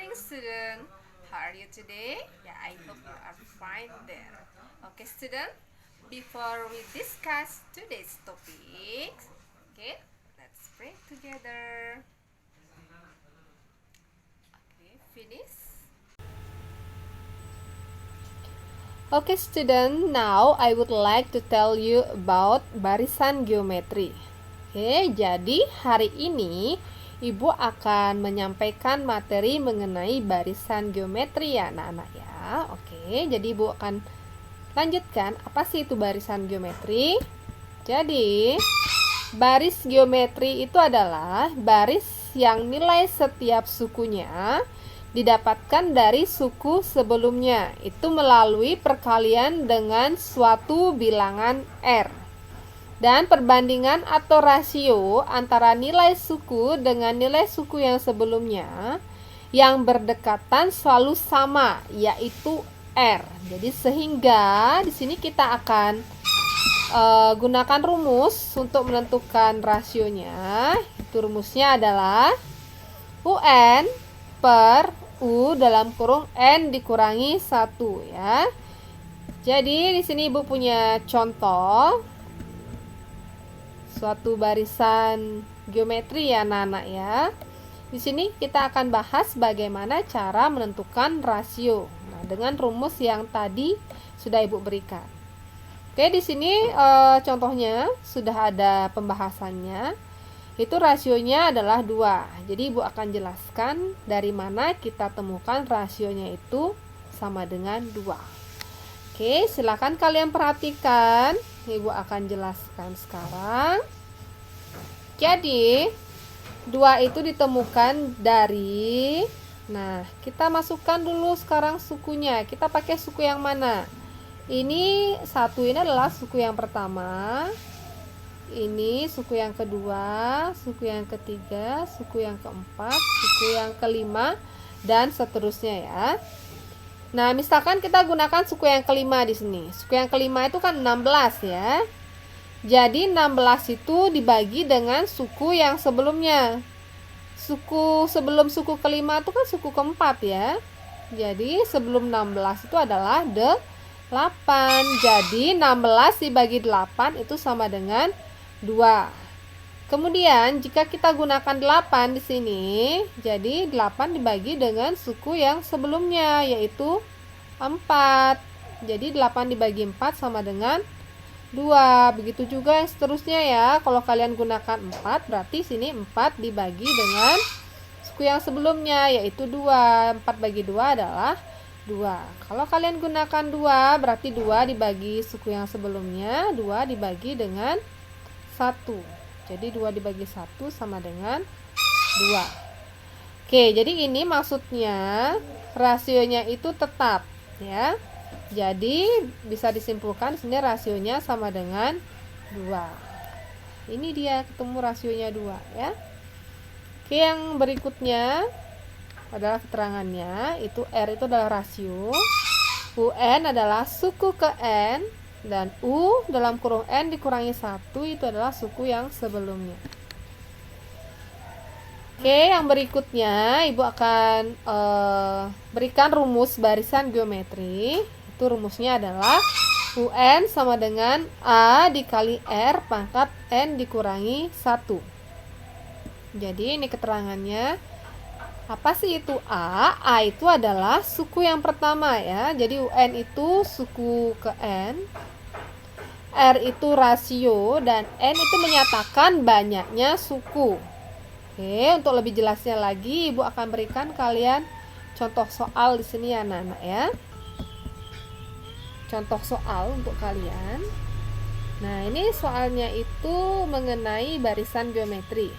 morning, student. How are you today? Yeah, I hope you are fine there. Okay, student. Before we discuss today's topic, okay, let's pray together. Okay, finish. Okay, student. Now I would like to tell you about barisan geometri. Oke, jadi hari ini Ibu akan menyampaikan materi mengenai barisan geometri ya anak-anak ya. Oke, jadi Ibu akan lanjutkan apa sih itu barisan geometri. Jadi, baris geometri itu adalah baris yang nilai setiap sukunya didapatkan dari suku sebelumnya. Itu melalui perkalian dengan suatu bilangan R. Dan perbandingan atau rasio antara nilai suku dengan nilai suku yang sebelumnya yang berdekatan selalu sama, yaitu R. Jadi sehingga di sini kita akan gunakan rumus untuk menentukan rasionya. Itu rumusnya adalah UN per U dalam kurung N dikurangi 1 ya. Jadi di sini Ibu punya contoh suatu barisan geometri ya anak-anak ya. Di sini kita akan bahas bagaimana cara menentukan rasio. Nah, dengan rumus yang tadi sudah Ibu berikan. Oke, di sini contohnya sudah ada pembahasannya. Itu rasionya adalah 2. Jadi Ibu akan jelaskan dari mana kita temukan rasionya itu sama dengan 2. Oke, silakan kalian perhatikan. Ibu akan jelaskan sekarang. Jadi, 2 itu ditemukan dari, nah, kita masukkan dulu sekarang sukunya. Kita pakai suku yang mana? Ini 1 ini adalah suku yang pertama. Ini suku yang kedua, suku yang ketiga, suku yang keempat, suku yang kelima, dan seterusnya ya. Nah, misalkan kita gunakan suku yang kelima di sini. Suku yang kelima itu kan 16 ya. Jadi 16 itu dibagi dengan suku yang sebelumnya. Suku sebelum suku kelima itu kan suku keempat ya. Jadi sebelum 16 itu adalah 8. Jadi 16 dibagi 8 itu sama dengan 2. Kemudian jika kita gunakan 8 di sini, jadi 8 dibagi dengan suku yang sebelumnya yaitu 4. Jadi 8 dibagi 4 sama dengan 2. Begitu juga yang seterusnya ya. Kalau kalian gunakan 4, berarti sini 4 dibagi dengan suku yang sebelumnya yaitu 2. 4 bagi 2 adalah 2. Kalau kalian gunakan 2, berarti 2 dibagi suku yang sebelumnya, 2 dibagi dengan 1. Jadi 2 dibagi 1 sama dengan 2. Oke, jadi ini maksudnya rasionya itu tetap ya. Jadi bisa disimpulkan di sini rasionya sama dengan 2. Ini dia ketemu rasionya 2 ya. Oke, yang berikutnya adalah keterangannya. Itu R itu adalah rasio, UN adalah suku ke N, dan U dalam kurung N dikurangi 1 itu adalah suku yang sebelumnya. Oke, yang berikutnya Ibu akan berikan rumus barisan geometri. Itu rumusnya adalah UN sama dengan A dikali R pangkat N dikurangi 1. Jadi ini keterangannya. Apa sih itu A? A itu adalah suku yang pertama ya. Jadi UN itu suku ke N, R itu rasio, dan N itu menyatakan banyaknya suku. Oke, untuk lebih jelasnya lagi Ibu akan berikan kalian contoh soal di sini ya anak-anak ya. Contoh soal untuk kalian. Nah, ini soalnya itu mengenai barisan geometri.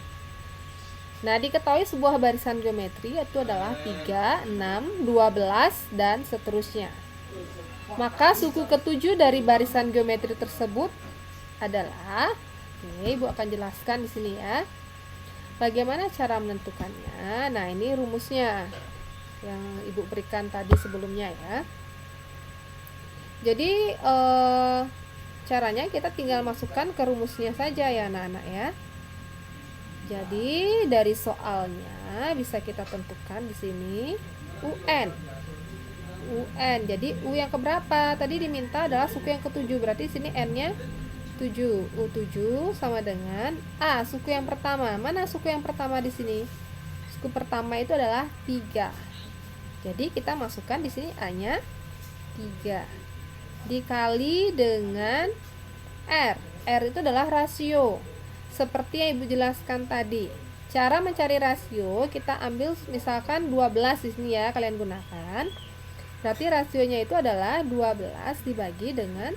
Nah, diketahui sebuah barisan geometri itu adalah 3, 6, 12, dan seterusnya. Maka suku ketujuh dari barisan geometri tersebut adalah, oke, Ibu akan jelaskan di sini ya. Bagaimana cara menentukannya? Nah, ini rumusnya yang Ibu berikan tadi sebelumnya ya. Jadi, caranya kita tinggal masukkan ke rumusnya saja ya anak-anak ya. Jadi dari soalnya bisa kita tentukan di sini UN. Jadi U yang keberapa? Tadi diminta adalah suku yang ke-7, berarti sini N-nya 7. U7 sama dengan A, suku yang pertama. Mana suku yang pertama di sini? Suku pertama itu adalah 3. Jadi kita masukkan di sini A-nya 3 dikali dengan R. R itu adalah rasio. Seperti yang Ibu jelaskan tadi. Cara mencari rasio, kita ambil misalkan 12 di sini ya, kalian gunakan. Berarti rasionya itu adalah 12 dibagi dengan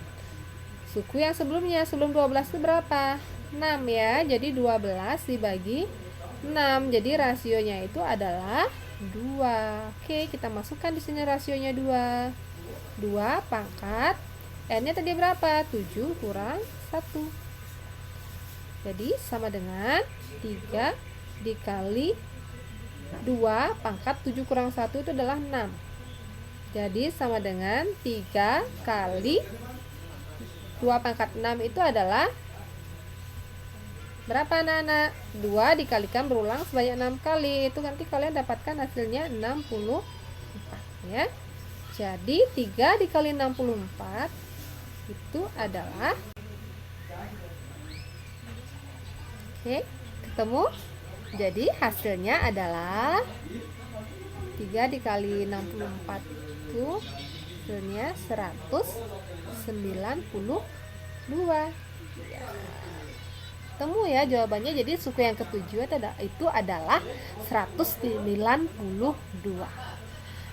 suku yang sebelumnya. Sebelum 12 itu berapa? 6 ya. Jadi 12 dibagi 6. Jadi rasionya itu adalah 2. Oke, kita masukkan di sini rasionya 2. 2 pangkat N-nya tadi berapa? 7 kurang 1. Jadi sama dengan 3 dikali 2 pangkat 7 kurang 1 itu adalah 6. Jadi sama dengan 3 kali 2 pangkat 6 itu adalah berapa anak-anak? 2 dikalikan berulang sebanyak 6 kali. Itu nanti kalian dapatkan hasilnya 64 ya. Jadi 3 dikali 64 itu adalah, oke, ketemu? Jadi hasilnya adalah 3 dikali 64 itu hasilnya 192 ya. Temu ya jawabannya. Jadi suku yang ke-7 itu adalah 192.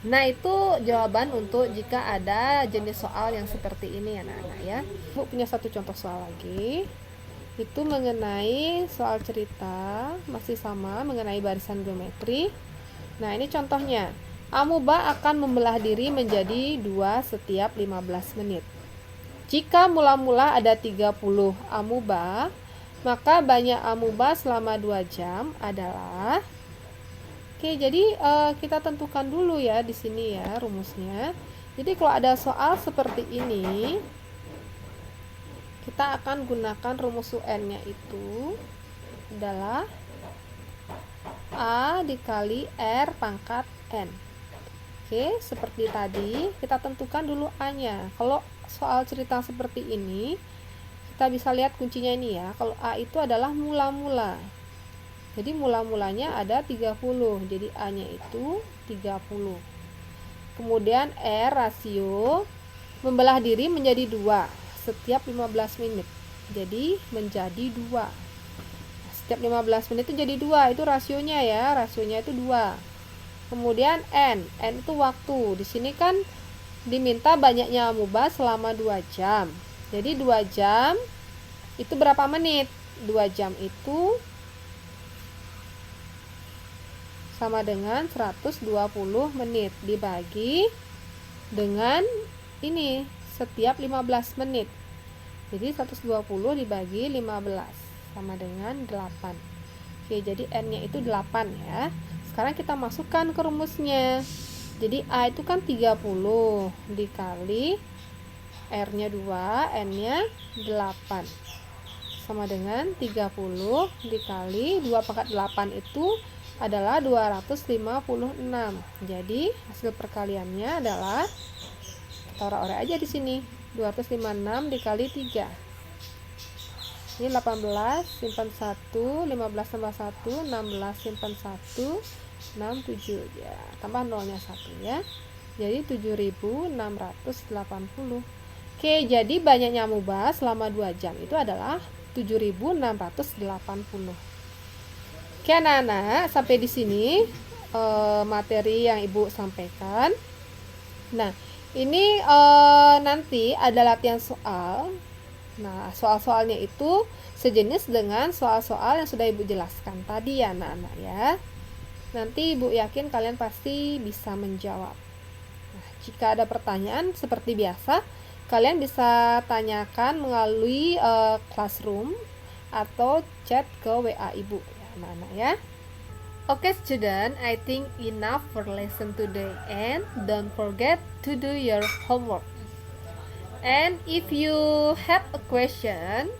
Nah, itu jawaban untuk jika ada jenis soal yang seperti ini anak-anak ya. Bu punya satu contoh soal lagi. Itu mengenai soal cerita, masih sama mengenai barisan geometri. Nah, ini contohnya. Amuba akan membelah diri menjadi 2 setiap 15 menit. Jika mula-mula ada 30 amuba, maka banyak amuba selama 2 jam adalah. Oke, jadi kita tentukan dulu ya di sini ya rumusnya. Jadi kalau ada soal seperti ini, kita akan gunakan rumus UN-nya itu adalah A dikali R pangkat N. Oke, seperti tadi kita tentukan dulu A-nya. Kalau soal cerita seperti ini, kita bisa lihat kuncinya ini ya. Kalau A itu adalah mula-mula. Jadi mula-mulanya ada 30. Jadi A-nya itu 30. Kemudian R rasio membelah diri menjadi 2 setiap 15 menit. Jadi menjadi 2. Setiap 15 menit itu jadi 2. Itu rasionya ya. Rasionya itu 2. Kemudian N itu waktu. Di sini kan diminta banyaknya amuba selama 2 jam. Jadi 2 jam itu berapa menit? 2 jam itu sama dengan 120 menit dibagi dengan ini setiap 15 menit. Jadi 120 dibagi 15 sama dengan 8. Oke, jadi N-nya itu 8 ya. Sekarang kita masukkan ke rumusnya. Jadi A itu kan 30 dikali R-nya 2, N-nya 8. Sama dengan 30 dikali 2 pangkat 8 itu adalah 256. Jadi hasil perkaliannya adalah kita orek-orek aja di sini. 256 dikali 3. Ini 18 simpan 1, 15 tambah 1, 16 simpan 1, 67 ya. Tambah nolnya 1 ya. Jadi 7680. Oke, jadi banyaknya amuba selama 2 jam itu adalah 7680. Oke anak-anak, sampai di sini materi yang Ibu sampaikan. Nah, ini nanti ada latihan soal. Nah, soal-soalnya itu sejenis dengan soal-soal yang sudah Ibu jelaskan tadi ya anak-anak ya. Nanti Ibu yakin kalian pasti bisa menjawab. Nah, jika ada pertanyaan seperti biasa, kalian bisa tanyakan melalui classroom atau chat ke WA Ibu. Anak-anak ya. Okay student, I think enough for lesson today and don't forget to do your homework. And if you have a question,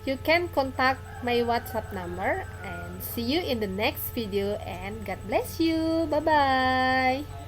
you can contact my WhatsApp number and see you in the next video and God bless you. Bye bye.